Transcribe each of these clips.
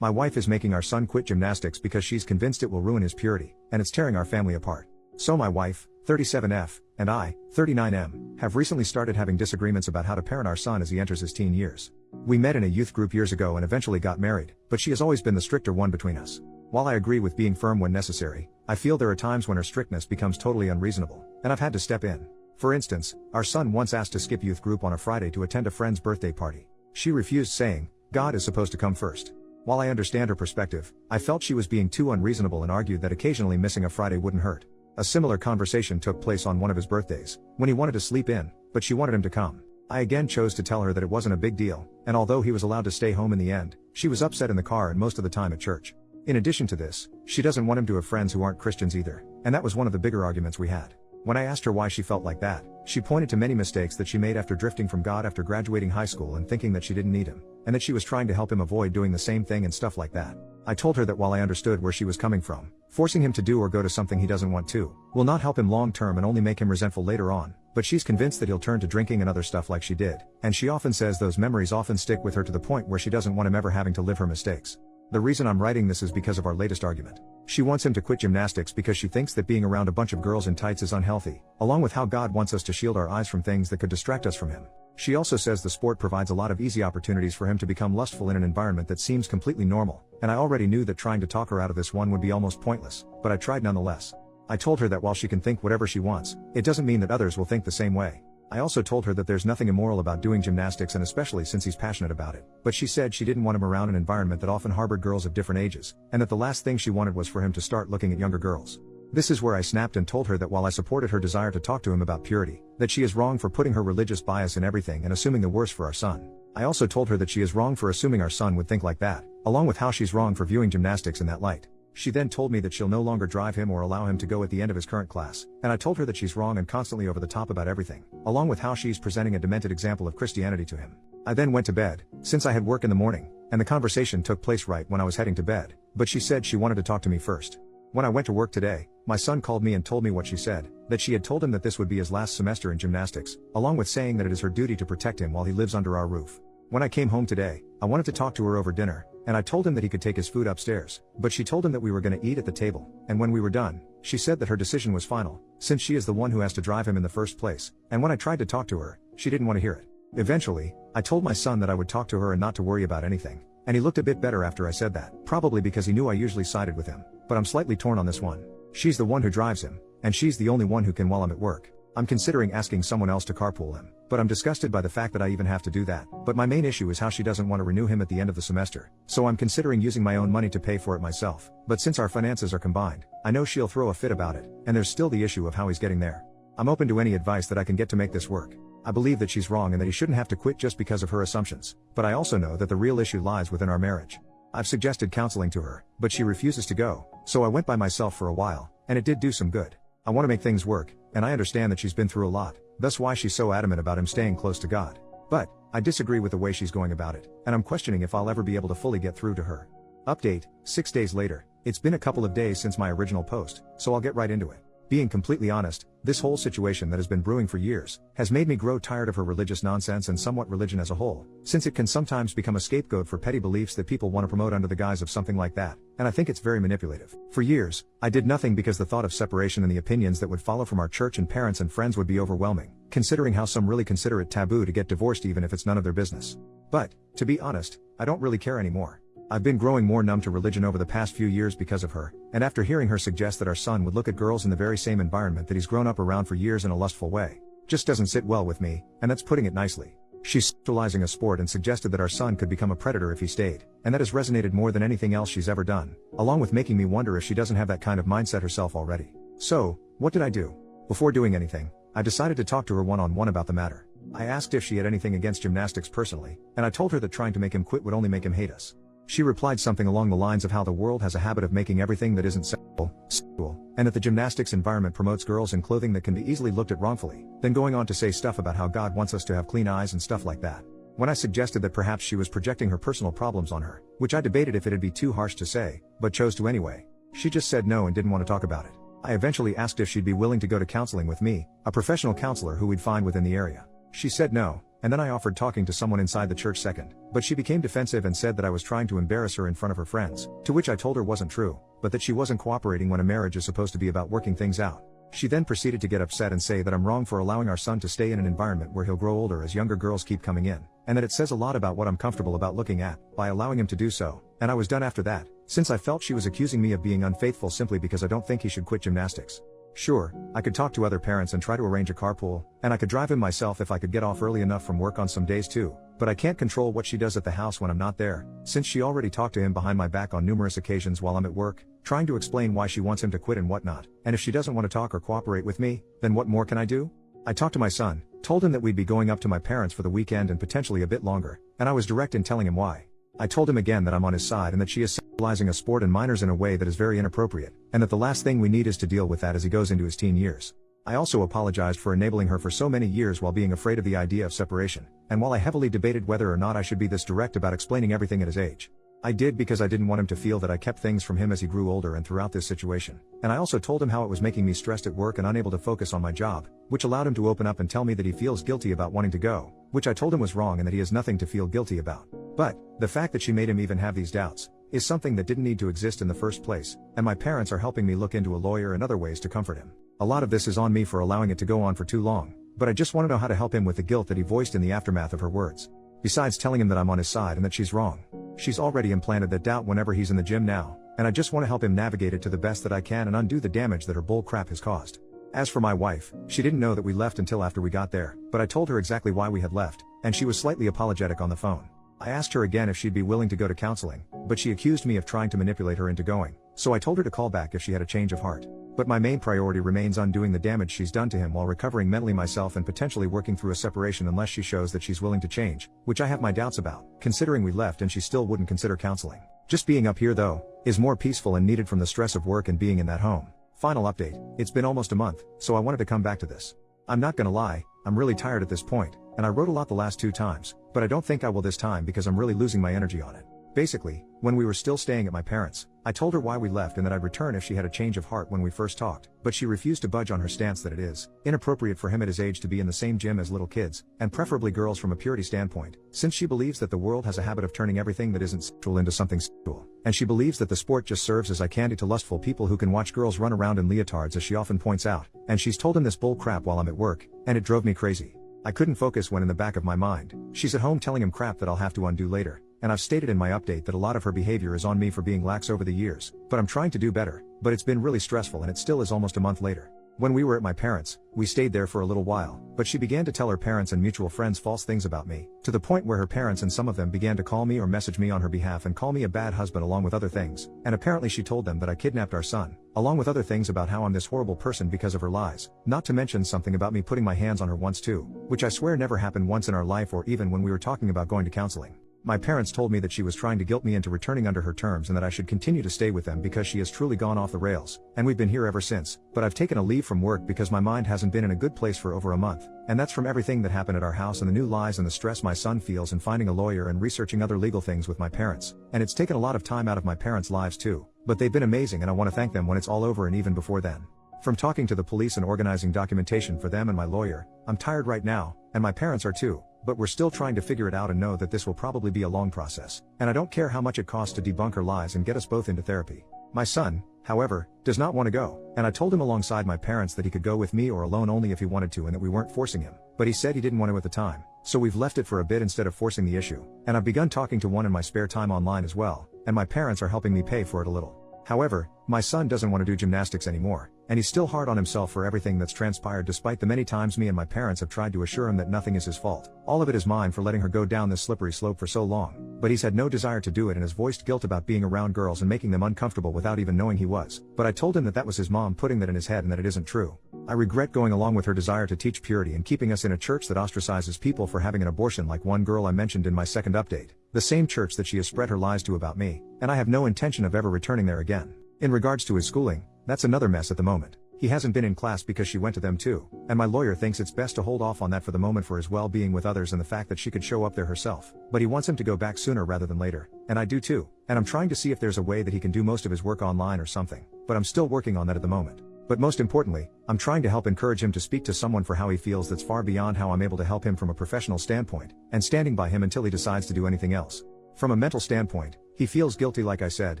My wife is making our son quit gymnastics because she's convinced it will ruin his purity, and it's tearing our family apart. So my wife, 37F, and I, 39M, have recently started having disagreements about how to parent our son as he enters his teen years. We met in a youth group years ago and eventually got married, but she has always been the stricter one between us. While I agree with being firm when necessary, I feel there are times when her strictness becomes totally unreasonable, and I've had to step in. For instance, our son once asked to skip youth group on a Friday to attend a friend's birthday party. She refused, saying, "God is supposed to come first." While I understand her perspective, I felt she was being too unreasonable and argued that occasionally missing a Friday wouldn't hurt. A similar conversation took place on one of his birthdays, when he wanted to sleep in, but she wanted him to come. I again chose to tell her that it wasn't a big deal, and although he was allowed to stay home in the end, she was upset in the car and most of the time at church. In addition to this, she doesn't want him to have friends who aren't Christians either, and that was one of the bigger arguments we had. When I asked her why she felt like that, she pointed to many mistakes that she made after drifting from God after graduating high school and thinking that she didn't need him, and that she was trying to help him avoid doing the same thing and stuff like that. I told her that while I understood where she was coming from, forcing him to do or go to something he doesn't want to, will not help him long term and only make him resentful later on, but she's convinced that he'll turn to drinking and other stuff like she did, and she often says those memories often stick with her to the point where she doesn't want him ever having to live her mistakes. The reason I'm writing this is because of our latest argument. She wants him to quit gymnastics because she thinks that being around a bunch of girls in tights is unhealthy, along with how God wants us to shield our eyes from things that could distract us from him. She also says the sport provides a lot of easy opportunities for him to become lustful in an environment that seems completely normal, and I already knew that trying to talk her out of this one would be almost pointless, but I tried nonetheless. I told her that while she can think whatever she wants, it doesn't mean that others will think the same way. I also told her that there's nothing immoral about doing gymnastics, and especially since he's passionate about it, but she said she didn't want him around an environment that often harbored girls of different ages, and that the last thing she wanted was for him to start looking at younger girls. This is where I snapped and told her that while I supported her desire to talk to him about purity, that she is wrong for putting her religious bias in everything and assuming the worst for our son. I also told her that she is wrong for assuming our son would think like that, along with how she's wrong for viewing gymnastics in that light. She then told me that she'll no longer drive him or allow him to go at the end of his current class, and I told her that she's wrong and constantly over the top about everything, along with how she's presenting a demented example of Christianity to him. I then went to bed, since I had work in the morning, and the conversation took place right when I was heading to bed, but she said she wanted to talk to me first. When I went to work today, my son called me and told me what she said, that she had told him that this would be his last semester in gymnastics, along with saying that it is her duty to protect him while he lives under our roof. When I came home today, I wanted to talk to her over dinner, and I told him that he could take his food upstairs, but she told him that we were going to eat at the table, and when we were done, she said that her decision was final, since she is the one who has to drive him in the first place, and when I tried to talk to her, she didn't want to hear it. Eventually, I told my son that I would talk to her and not to worry about anything, and he looked a bit better after I said that, probably because he knew I usually sided with him, but I'm slightly torn on this one. She's the one who drives him, and she's the only one who can while I'm at work. I'm considering asking someone else to carpool him, but I'm disgusted by the fact that I even have to do that. But my main issue is how she doesn't want to renew him at the end of the semester, so I'm considering using my own money to pay for it myself. But since our finances are combined, I know she'll throw a fit about it, and there's still the issue of how he's getting there. I'm open to any advice that I can get to make this work. I believe that she's wrong and that he shouldn't have to quit just because of her assumptions, but I also know that the real issue lies within our marriage. I've suggested counseling to her, but she refuses to go, so I went by myself for a while, and it did do some good. I want to make things work, and I understand that she's been through a lot, thus why she's so adamant about him staying close to God. But I disagree with the way she's going about it, and I'm questioning if I'll ever be able to fully get through to her. Update, 6 days later. It's been a couple of days since my original post, so I'll get right into it. Being completely honest, this whole situation that has been brewing for years has made me grow tired of her religious nonsense and somewhat religion as a whole, since it can sometimes become a scapegoat for petty beliefs that people want to promote under the guise of something like that, and I think it's very manipulative. For years, I did nothing because the thought of separation and the opinions that would follow from our church and parents and friends would be overwhelming, considering how some really consider it taboo to get divorced even if it's none of their business. But, to be honest, I don't really care anymore. I've been growing more numb to religion over the past few years because of her, and after hearing her suggest that our son would look at girls in the very same environment that he's grown up around for years in a lustful way, just doesn't sit well with me, and that's putting it nicely. She's sexualizing a sport and suggested that our son could become a predator if he stayed, and that has resonated more than anything else she's ever done, along with making me wonder if she doesn't have that kind of mindset herself already. So, what did I do? Before doing anything, I decided to talk to her one-on-one about the matter. I asked if she had anything against gymnastics personally, and I told her that trying to make him quit would only make him hate us. She replied something along the lines of how the world has a habit of making everything that isn't sexual, and that the gymnastics environment promotes girls in clothing that can be easily looked at wrongfully, then going on to say stuff about how God wants us to have clean eyes and stuff like that. When I suggested that perhaps she was projecting her personal problems on her, which I debated if it'd be too harsh to say, but chose to anyway, she just said no and didn't want to talk about it. I eventually asked if she'd be willing to go to counseling with me, a professional counselor who we'd find within the area. She said no, and then I offered talking to someone inside the church second, but she became defensive and said that I was trying to embarrass her in front of her friends, to which I told her wasn't true, but that she wasn't cooperating when a marriage is supposed to be about working things out. She then proceeded to get upset and say that I'm wrong for allowing our son to stay in an environment where he'll grow older as younger girls keep coming in, and that it says a lot about what I'm comfortable about looking at, by allowing him to do so, and I was done after that, since I felt she was accusing me of being unfaithful simply because I don't think he should quit gymnastics. Sure, I could talk to other parents and try to arrange a carpool, and I could drive him myself if I could get off early enough from work on some days too, but I can't control what she does at the house when I'm not there, since she already talked to him behind my back on numerous occasions while I'm at work, trying to explain why she wants him to quit and whatnot, and if she doesn't want to talk or cooperate with me, then what more can I do? I talked to my son, told him that we'd be going up to my parents for the weekend and potentially a bit longer, and I was direct in telling him why. I told him again that I'm on his side and that she is sexualizing a sport and minors in a way that is very inappropriate, and that the last thing we need is to deal with that as he goes into his teen years. I also apologized for enabling her for so many years while being afraid of the idea of separation, and while I heavily debated whether or not I should be this direct about explaining everything at his age. I did because I didn't want him to feel that I kept things from him as he grew older and throughout this situation, and I also told him how it was making me stressed at work and unable to focus on my job, which allowed him to open up and tell me that he feels guilty about wanting to go, which I told him was wrong and that he has nothing to feel guilty about. But, the fact that she made him even have these doubts, is something that didn't need to exist in the first place, and my parents are helping me look into a lawyer and other ways to comfort him. A lot of this is on me for allowing it to go on for too long, but I just want to know how to help him with the guilt that he voiced in the aftermath of her words. Besides telling him that I'm on his side and that she's wrong. She's already implanted that doubt whenever he's in the gym now, and I just want to help him navigate it to the best that I can and undo the damage that her bull crap has caused. As for my wife, she didn't know that we left until after we got there, but I told her exactly why we had left, and she was slightly apologetic on the phone. I asked her again if she'd be willing to go to counseling, but she accused me of trying to manipulate her into going, so I told her to call back if she had a change of heart. But my main priority remains undoing the damage she's done to him while recovering mentally myself and potentially working through a separation unless she shows that she's willing to change, which I have my doubts about, considering we left and she still wouldn't consider counseling. Just being up here though, is more peaceful and needed from the stress of work and being in that home. Final update, it's been almost a month, so I wanted to come back to this. I'm not gonna lie, I'm really tired at this point, and I wrote a lot the last 2 times, but I don't think I will this time because I'm really losing my energy on it. Basically, when we were still staying at my parents', I told her why we left and that I'd return if she had a change of heart when we first talked, but she refused to budge on her stance that it is inappropriate for him at his age to be in the same gym as little kids, and preferably girls from a purity standpoint, since she believes that the world has a habit of turning everything that isn't sexual into something sexual, and she believes that the sport just serves as eye candy to lustful people who can watch girls run around in leotards, as she often points out, and she's told him this bull crap while I'm at work, and it drove me crazy. I couldn't focus when in the back of my mind, she's at home telling him crap that I'll have to undo later. And I've stated in my update that a lot of her behavior is on me for being lax over the years, but I'm trying to do better, but it's been really stressful and it still is almost a month later. When we were at my parents', we stayed there for a little while, but she began to tell her parents and mutual friends false things about me, to the point where her parents and some of them began to call me or message me on her behalf and call me a bad husband along with other things, and apparently she told them that I kidnapped our son, along with other things about how I'm this horrible person because of her lies, not to mention something about me putting my hands on her once too, which I swear never happened once in our life or even when we were talking about going to counseling. My parents told me that she was trying to guilt me into returning under her terms and that I should continue to stay with them because she has truly gone off the rails, and we've been here ever since, but I've taken a leave from work because my mind hasn't been in a good place for over a month, and that's from everything that happened at our house and the new lies and the stress my son feels in finding a lawyer and researching other legal things with my parents, and it's taken a lot of time out of my parents' lives too, but they've been amazing and I want to thank them when it's all over and even before then. From talking to the police and organizing documentation for them and my lawyer, I'm tired right now, and my parents are too. But we're still trying to figure it out and know that this will probably be a long process, and I don't care how much it costs to debunk her lies and get us both into therapy. My son, however, does not want to go, and I told him alongside my parents that he could go with me or alone only if he wanted to and that we weren't forcing him, but he said he didn't want to at the time, so we've left it for a bit instead of forcing the issue, and I've begun talking to one in my spare time online as well, and my parents are helping me pay for it a little. However, my son doesn't want to do gymnastics anymore, and he's still hard on himself for everything that's transpired despite the many times me and my parents have tried to assure him that nothing is his fault. All of it is mine for letting her go down this slippery slope for so long, but he's had no desire to do it and has voiced guilt about being around girls and making them uncomfortable without even knowing he was, but I told him that that was his mom putting that in his head and that it isn't true. I regret going along with her desire to teach purity and keeping us in a church that ostracizes people for having an abortion like one girl I mentioned in my second update, the same church that she has spread her lies to about me, and I have no intention of ever returning there again. In regards to his schooling, that's another mess at the moment. He hasn't been in class because she went to them too, and my lawyer thinks it's best to hold off on that for the moment for his well-being with others and the fact that she could show up there herself, but he wants him to go back sooner rather than later, and I do too, and I'm trying to see if there's a way that he can do most of his work online or something, but I'm still working on that at the moment. But most importantly, I'm trying to help encourage him to speak to someone for how he feels that's far beyond how I'm able to help him from a professional standpoint, and standing by him until he decides to do anything else. From a mental standpoint, he feels guilty like I said,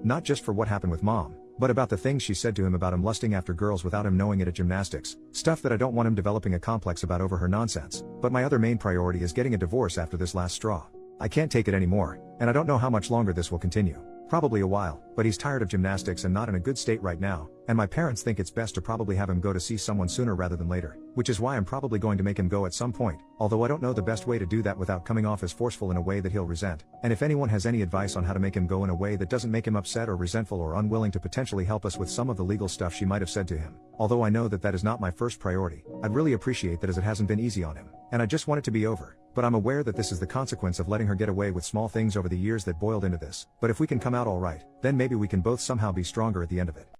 not just for what happened with mom, but about the things she said to him about him lusting after girls without him knowing it at gymnastics, stuff that I don't want him developing a complex about over her nonsense. But my other main priority is getting a divorce after this last straw. I can't take it anymore, and I don't know how much longer this will continue. Probably a while, but he's tired of gymnastics and not in a good state right now, and my parents think it's best to probably have him go to see someone sooner rather than later, which is why I'm probably going to make him go at some point, although I don't know the best way to do that without coming off as forceful in a way that he'll resent. And if anyone has any advice on how to make him go in a way that doesn't make him upset or resentful or unwilling to potentially help us with some of the legal stuff she might have said to him, although I know that that is not my first priority, I'd really appreciate that, as it hasn't been easy on him, and I just want it to be over. But I'm aware that this is the consequence of letting her get away with small things over the years that boiled into this. But if we can come out all right, then maybe we can both somehow be stronger at the end of it.